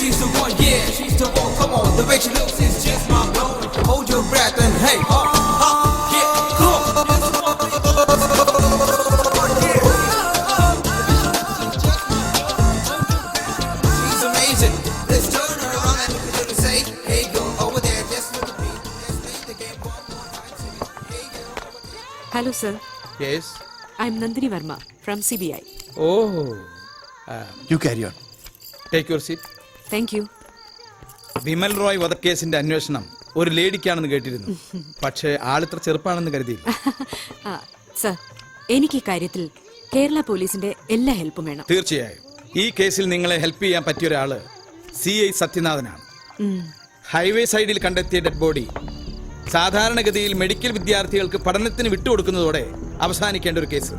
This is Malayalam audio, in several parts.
she's the one, yeah, she's the one. Come on, the way she looks is just my own. Hold your breath and hey, yeah, come on. She's amazing. Let's turn her around and look at her to say, hey, go over there, just look at me. Just make the game one more time. Hey, go over there. Hello, sir. Yes. I'm Nandini Verma from CBI. Oh. You carry on. Take your seat. Thank you. Vimal Roy വധക്കേസിന്റെ അന്വേഷണം ഒരു ലേഡിക്കാണെന്ന് കേട്ടിരുന്നു. പക്ഷേ ആളിത്ര ചെറുപ്പാണെന്ന് കരുതിയില്ല. സർ, എനിക്ക് ഈ കാര്യത്തിൽ കേരള പോലീസിന്റെ എല്ലാ ഹെൽപ്പും വേണം. തീർച്ചയായും ഈ കേസിൽ നിങ്ങളെ ഹെൽപ്പ് ചെയ്യാൻ പറ്റിയ ഒരാള് CI സത്യനാഥനാണ്. ഹൈവേ സൈഡിൽ കണ്ടെത്തിയ ഡെഡ് ബോഡി സാധാരണഗതിയിൽ മെഡിക്കൽ വിദ്യാർത്ഥികൾക്ക് പഠനത്തിന് വിട്ടുകൊടുക്കുന്നതോടെ അവസാനിക്കേണ്ട ഒരു കേസ്.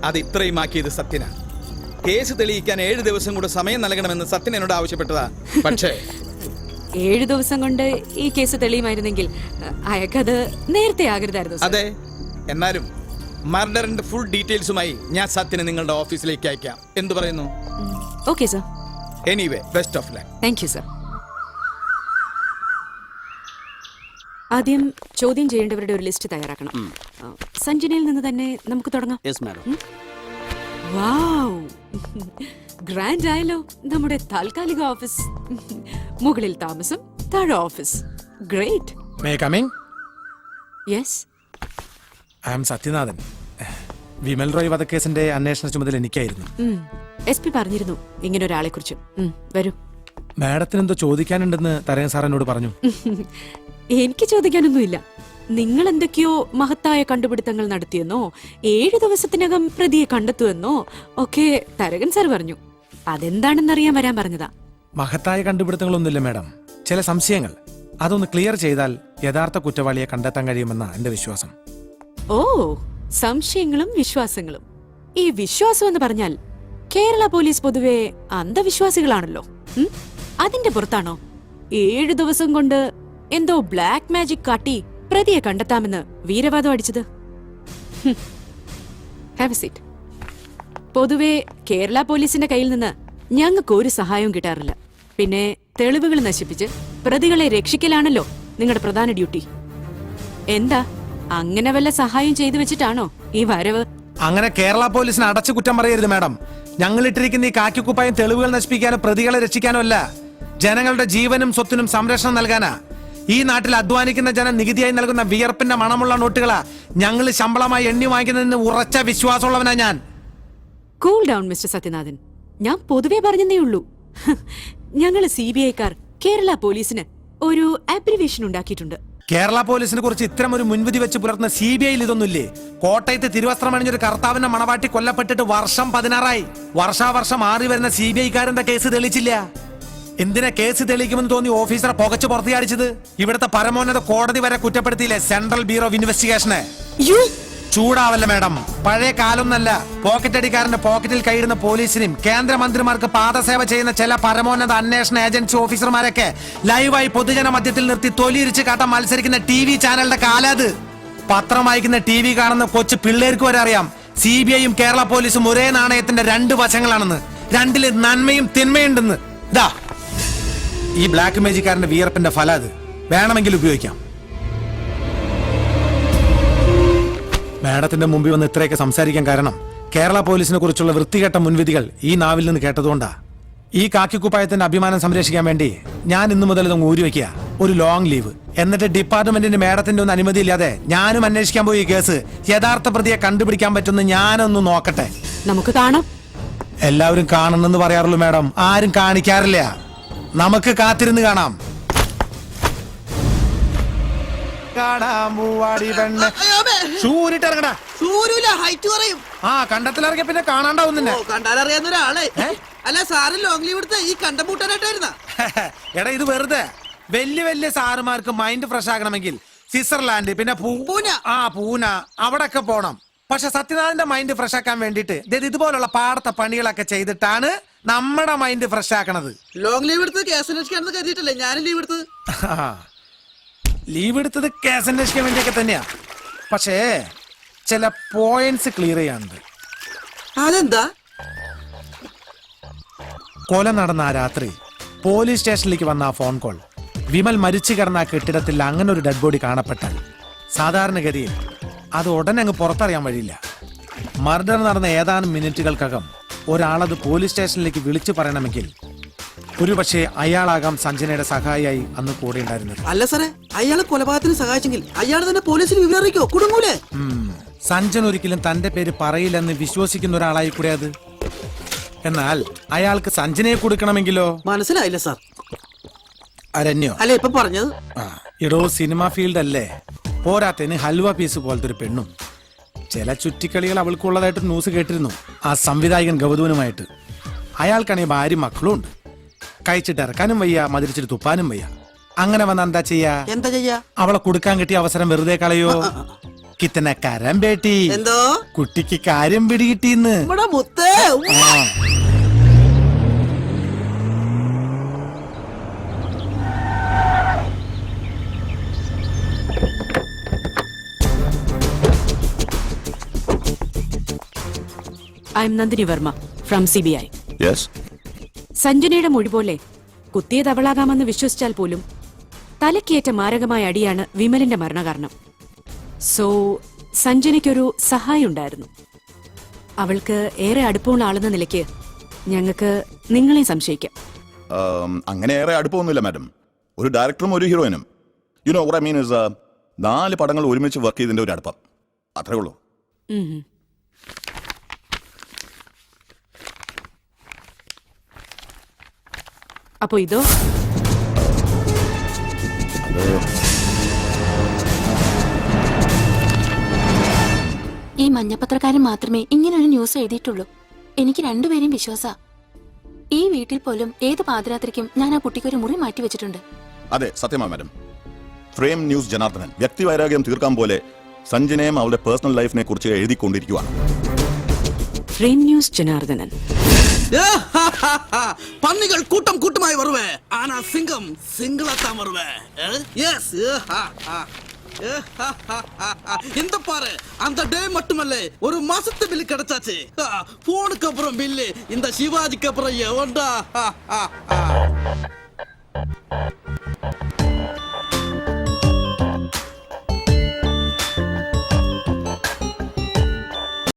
അത് ഇത്രയും ആക്കിയത് സത്യനാണ്. കേസ് തെളിയിക്കാൻ 7 ദിവസം കൂടെ സമയം നൽകണമെന്ന് സത്യൻ എന്നോട് ആവശ്യപ്പെട്ടതാ. പക്ഷേ 7 ദിവസം കൊണ്ട് ഈ കേസ് തെളിയുമായിരുന്നെങ്കിൽ അയാൾക്കത് നേരത്തെ ആകരുതായിരുന്നു. അതെ, എന്നാലും മർഡറിന്റെ ഫുൾ ഡീറ്റെയിൽസുമായി ഞാൻ സത്യനെ നിങ്ങളുടെ ഓഫീസിലേക്ക് അയക്കാം. എന്തു പറയുന്നു? Okay sir. Anyway, best of luck. Thank you sir. ആദ്യം ചോദ്യം ചെയ്യേണ്ടവരുടെ ഒരു ലിസ്റ്റ് തയ്യാറാക്കണം. സഞ്ജനയിൽ നിന്ന് തന്നെ നമുക്ക് തുടങ്ങാം. വൗ, ഗ്രാൻഡ് ആയല്ലോ നമ്മുടെ താൽക്കാലിക ഓഫീസ്. മുകളിൽ താമസം, താഴെ office. Great. May I come in? Yes. I am Sathyanathan. Vimal Roy വധക്കേസിന്റെ അന്വേഷണ ചുമതല എനിക്കായിരുന്നു. SP പറഞ്ഞിരുന്നു ഇങ്ങനെ ഒരാളെ കുറിച്ച്. വരൂ. മാഡത്തിന് എന്തോ ചോദിക്കാനുണ്ടെന്ന് തരയൻ സാർ എന്നോട് പറഞ്ഞു. എനിക്ക് ചോദിക്കാനൊന്നുമില്ല. നിങ്ങൾ എന്തൊക്കെയോ മഹത്തായ കണ്ടുപിടുത്തങ്ങൾ നടത്തിയെന്നോ 7 ദിവസത്തിനകം പ്രതിയെ കണ്ടെത്തുമെന്നോ ഒക്കെ തരകൻ സാർ പറഞ്ഞു. അതെന്താണെന്നറിയാൻ വരാൻ പറഞ്ഞതാ. മഹത്തായ കണ്ടുപിടുത്തങ്ങളൊന്നുമില്ല മാഡം, ചില സംശയങ്ങൾ. അതൊന്ന് ക്ലിയർ ചെയ്താൽ യഥാർത്ഥ കുറ്റവാളിയെ കണ്ടെത്താൻ കഴിയുമെന്ന എന്റെ വിശ്വാസം. ഓ, സംശയങ്ങളും വിശ്വാസങ്ങളും. ഈ വിശ്വാസം എന്ന് പറഞ്ഞാൽ കേരള പോലീസ് പൊതുവെ അന്ധവിശ്വാസികളാണല്ലോ. അതിന്റെ പുറത്താണോ 7 ദിവസം കൊണ്ട് എന്തോ ബ്ലാക്ക് മാജിക് കാട്ടി പ്രതിയെ കണ്ടെത്താമെന്ന് വീരവാദം അടിച്ചത്? Have A seat. പൊതുവെ കേരള പോലീസിന്റെ കയ്യിൽ നിന്ന് ഞങ്ങൾക്ക് ഒരു സഹായവും കിട്ടാറില്ല. പിന്നെ തെളിവുകൾ നശിപ്പിച്ച് പ്രതികളെ രക്ഷിക്കലാണല്ലോ നിങ്ങളുടെ പ്രധാന ഡ്യൂട്ടി. എന്താ, അങ്ങനെ വല്ല സഹായം ചെയ്തു വെച്ചിട്ടാണോ ഈ വരവ്? അങ്ങനെ കേരള പോലീസിനെ അടച്ചു കുറ്റം പറയരുത് മാഡം. ഞങ്ങൾ ഇട്ടിരിക്കുന്ന ഈ കാക്കിക്കുപ്പായം തെളിവുകൾ നശിപ്പിക്കാനോ പ്രതികളെ രക്ഷിക്കാനോ അല്ല, ജനങ്ങളുടെ ജീവനും സ്വത്തിനും സംരക്ഷണം നൽകാനാ. ഈ നാട്ടിൽ അധ്വാനിക്കുന്ന ജനം നികുതിയായി നൽകുന്ന വിയർപ്പിന്റെ മണമുള്ള നോട്ടുകളാ ഞങ്ങൾ ശമ്പളമായി എണ്ണി വാങ്ങിക്കുന്നതിന് ഉറച്ച വിശ്വാസമുള്ളവനാ ഞാൻ. Cool down mister Sathyanathan. ഞാൻ പൊതുവെ പറഞ്ഞതേ ഉള്ളൂ. ഞങ്ങൾ CBIക്കാർ കേരള പോലീസിന് ഒരു അബ്രിവേഷൻ ഉണ്ടാക്കിയിട്ടുണ്ട്. കേരള പോലീസിനെ കുറിച്ച് ഇത്തരം ഒരു മുൻവിധി വെച്ച് പുലർത്തുന്ന CBIയിൽ ഇതൊന്നുമില്ലേ? കോട്ടയത്ത് തിരുവസ്ത്രമണിഞ്ഞൊരു കർത്താവിന്റെ മണവാട്ടി കൊല്ലപ്പെട്ടിട്ട് വർഷം 16ആയി. വർഷാവർഷം മാറി വരുന്ന CBIക്കാരന്റെ കേസ് തെളിച്ചില്ല. എന്തിനാ കേസ് തെളിയിക്കുമെന്ന് തോന്നി ഓഫീസറെ പുകച്ചു പുറത്തിയാടിച്ചത്? ഇവിടുത്തെ പരമോന്നത കോടതി വരെ കുറ്റപ്പെടുത്തിയില്ലേ സെൻട്രൽ ബ്യൂറോ ഓഫ് ഇൻവെസ്റ്റിഗേഷനെ? ചൂടാവല്ല മാഡം, പഴയ കാലൊന്നല്ല. പോക്കറ്റടിക്കാരന്റെ പോക്കറ്റിൽ കൈയിടുന്ന പോലീസിനും കേന്ദ്രമന്ത്രിമാർക്ക് പാദസേവ ചെയ്യുന്ന ചില പരമോന്നത അന്വേഷണ ഏജൻസി ഓഫീസർമാരൊക്കെ ലൈവായി പൊതുജന മധ്യത്തിൽ നിർത്തി തൊലിയിരിച്ച് കാട്ടാൻ മത്സരിക്കുന്ന TV ചാനലിന്റെ കാലത്. പത്രം വായിക്കുന്ന TV കാണുന്ന കൊച്ചു പിള്ളേർക്ക് വരെ അറിയാം CBIയും കേരള പോലീസും ഒരേ നാണയത്തിന്റെ 2 വശങ്ങളാണെന്ന്. രണ്ടില് നന്മയും തിന്മയുണ്ടെന്ന്. ദാ ഈ ബ്ലാക്ക് മാജിക്കാരന്റെ വിയർപ്പിന്റെ ഫലം അത് വേണമെങ്കിൽ ഉപയോഗിക്കാം. മാഡത്തിന്റെ മുമ്പിൽ വന്ന് ഇത്രയൊക്കെ സംസാരിക്കാൻ കാരണം കേരള പോലീസിനെ കുറിച്ചുള്ള വൃത്തികെട്ട മുൻവിധികൾ ഈ നാവിൽ നിന്ന് കേട്ടതുകൊണ്ടാ. ഈ കാക്കിക്കുപ്പായത്തിന്റെ അഭിമാനം സംരക്ഷിക്കാൻ വേണ്ടി ഞാൻ ഇന്നു മുതൽ ഇതങ്ങ് ഊരിവെക്കുക. ഒരു ലോങ് ലീവ്. എന്നിട്ട് ഡിപ്പാർട്ട്മെന്റിന്റെ മാഡത്തിന്റെ ഒന്നും അനുമതിയില്ലാതെ ഞാനും അന്വേഷിക്കാൻ പോയി ഈ കേസ് യഥാർത്ഥ പ്രതിയെ കണ്ടുപിടിക്കാൻ പറ്റുമെന്ന് ഞാനൊന്ന് നോക്കട്ടെ. നമുക്ക് കാണാം. എല്ലാവരും കാണണമെന്ന് പറയാറുള്ളൂ മാഡം, ആരും കാണിക്കാറില്ല. നമുക്ക് കാത്തിരുന്ന് കാണാം. കണ്ടത്തിലിറങ്ങിയ പിന്നെ കാണാണ്ടാവും നിന്നെ. കണ്ടാലറിയാവുന്ന ഒരാളെ അല്ല സാറ് ലോങ് ലീവ് എടുത്ത് ഈ കണ്ടം പൂട്ടാനായിട്ടായിരുന്ന. എടാ ഇത് വെറുതെ വലിയ വലിയ സാറുമാർക്ക് മൈൻഡ് ഫ്രഷ് ആകണമെങ്കിൽ സ്വിറ്റ്സർലാൻഡ് പിന്നെ പൂന അവിടൊക്കെ പോണം. പക്ഷെ സത്യനാഥന്റെ മൈൻഡ് ഫ്രഷ് ആക്കാൻ വേണ്ടിട്ട് ഇതുപോലുള്ള പാടത്തെ പണികളൊക്കെ ചെയ്തിട്ടാണ് നമ്മുടെ മൈൻഡ് ഫ്രഷ് ആക്കണത്. ലോങ് ലീവ് എടുത്ത് കേസ് അന്വേഷിക്കാണെന്ന് കരുതിയിട്ടല്ലേ ഞാനും ലീവ് എടുത്തത്. ലീവ് എടുത്തത് കേസ് അന്വേഷിക്കാൻ വേണ്ടിയൊക്കെ തന്നെയാ. പക്ഷേ ചില പോയിന്റ്സ് ക്ലിയർ ചെയ്യാനുണ്ട്. അതെന്താ? കൊല നടന്ന ആ രാത്രി പോലീസ് സ്റ്റേഷനിലേക്ക് വന്ന ആ ഫോൺ കോൾ, വിമൽ മരിച്ചു കിടന്ന ആ കെട്ടിടത്തിൽ അങ്ങനെ ഒരു ഡെഡ് ബോഡി കാണപ്പെട്ടാൽ സാധാരണഗതിയിൽ അത് ഉടനെ അങ്ങ് പുറത്തറിയാൻ വഴിയില്ല. മർഡർ നടന്ന ഏതാനും മിനിറ്റുകൾക്കകം ഒരാളത് പോലീസ് സ്റ്റേഷനിലേക്ക് വിളിച്ചു പറയണമെങ്കിൽ ഒരുപക്ഷെ അയാളാകാം സഞ്ജനയുടെ സഹായിയായി അന്ന് കൂടെ ഉണ്ടായിരുന്നത്. അല്ല സാറേ, അയാളെ കൊലപാതകത്തിന് സഹായിച്ചെങ്കിൽ അയാൾ തന്നെ പോലീസിന് വിവരം അറിയിക്കോ? കുടുങ്ങൂലേ? സഞ്ജൻ ഒരിക്കലും തന്റെ പേര് പറയില്ലെന്ന് വിശ്വസിക്കുന്ന ഒരാളായി കൂടെ അത്. എന്നാൽ അയാൾക്ക് സഞ്ജനയെ കൊടുക്കണമെങ്കിലോ? മനസ്സിലായില്ല സാർ. അരണ്യോ? അല്ല, ഇപ്പൊ പറഞ്ഞത്. ഇടോ, സിനിമ ഫീൽഡ് അല്ലേ, പോരാത്തതിന് ഹൽവ പീസ് പോലത്തെ ഒരു പെണ്ണും. ചില ചുറ്റിക്കളികൾ അവൾക്കുള്ളതായിട്ട് ന്യൂസ് കേട്ടിരുന്നു, ആ സംവിധായകൻ ഗൗതമനുമായിട്ട്. അയാൾക്കാണെങ്കിൽ ഭാര്യ മക്കളും ഉണ്ട്. കഴിച്ചിട്ട് ഇറക്കാനും വയ്യ, മതിരിച്ചിട്ട് തുപ്പാനും വയ്യ. അങ്ങനെ വന്ന എന്താ ചെയ്യാ? അവളെ കൊടുക്കാൻ കിട്ടിയ അവസരം വെറുതെ കളയോ? കിത്തന കരം ബേട്ടി. എന്തോ കുട്ടിക്ക് കാര്യം പിടികിട്ടിന്ന്. മുത്തേ. I M Nandini Varma from CBI. സഞ്ജനയുടെ മൊഴി പോലെ കുത്തിയത് അവളാകാമെന്ന് വിശ്വസിച്ചാൽ പോലും തലക്കേറ്റ മാരകമായ അടിയാണ് വിമലിന്റെ മരണകാരണം. സോ സഞ്ജനയ്ക്കൊരു സഹായം ഉണ്ടായിരുന്നു. അവൾക്ക് ഏറെ അടുപ്പമുള്ള ആളെന്ന നിലയ്ക്ക് ഞങ്ങൾക്ക് നിങ്ങളെ സംശയിക്കാം. അങ്ങനെ ഏറെ അടുപ്പമൊന്നുമില്ല മാഡം. ഒരു ഡയറക്ടറും ഒരു ഹീറോയിനും, you know what I mean is 4 പടങ്ങൾ ഒരുമിച്ച് വർക്ക് ചെയ്തതിന്റെ ഒരു അടുപ്പം, അത്രേ ഉള്ളൂ. അപ്പോ ഇതോ? ഈ മഞ്ഞപ്പത്രക്കാരൻ മാത്രമേ ഇങ്ങനൊരു ന്യൂസ് എഴുതിയിട്ടുള്ളൂ. എനിക്ക് രണ്ടുപേരെയും വിശ്വാസ. ഈ വീട്ടിൽ പോലും ഏത് പാതിരാത്രിക്കും ഞാൻ ആ കുട്ടിക്കൊരു മുറി മാറ്റി വെച്ചിട്ടുണ്ട്. അതെ, സത്യമാ മാഡം. ഫ്രെയിം ന്യൂസ് ജനാർദ്ദനൻ വ്യക്തി വൈരാഗ്യം തീർക്കാൻ പോലെ സഞ്ജനയും അവളുടെ പേഴ്സണൽ ലൈഫിനെ കുറിച്ച് എഴുതിക്കൊണ്ടിരിക്കുകയാണ്. Frame news Janardhanan. പന്നികൾ കൂട്ടം കൂട്ടമായി വരുവേ, ആന സിംഗം സിംഗിളത്താൻ വരുവേ. இந்த பாரு, அந்த டே மட்டுமல்ல, ஒரு மாசத்து பில்லு கிடைச்சாச்சு. போனுக்கு அப்புறம் பில்லு, இந்த சிவாஜிக்கு அப்புறம் எவன்டா?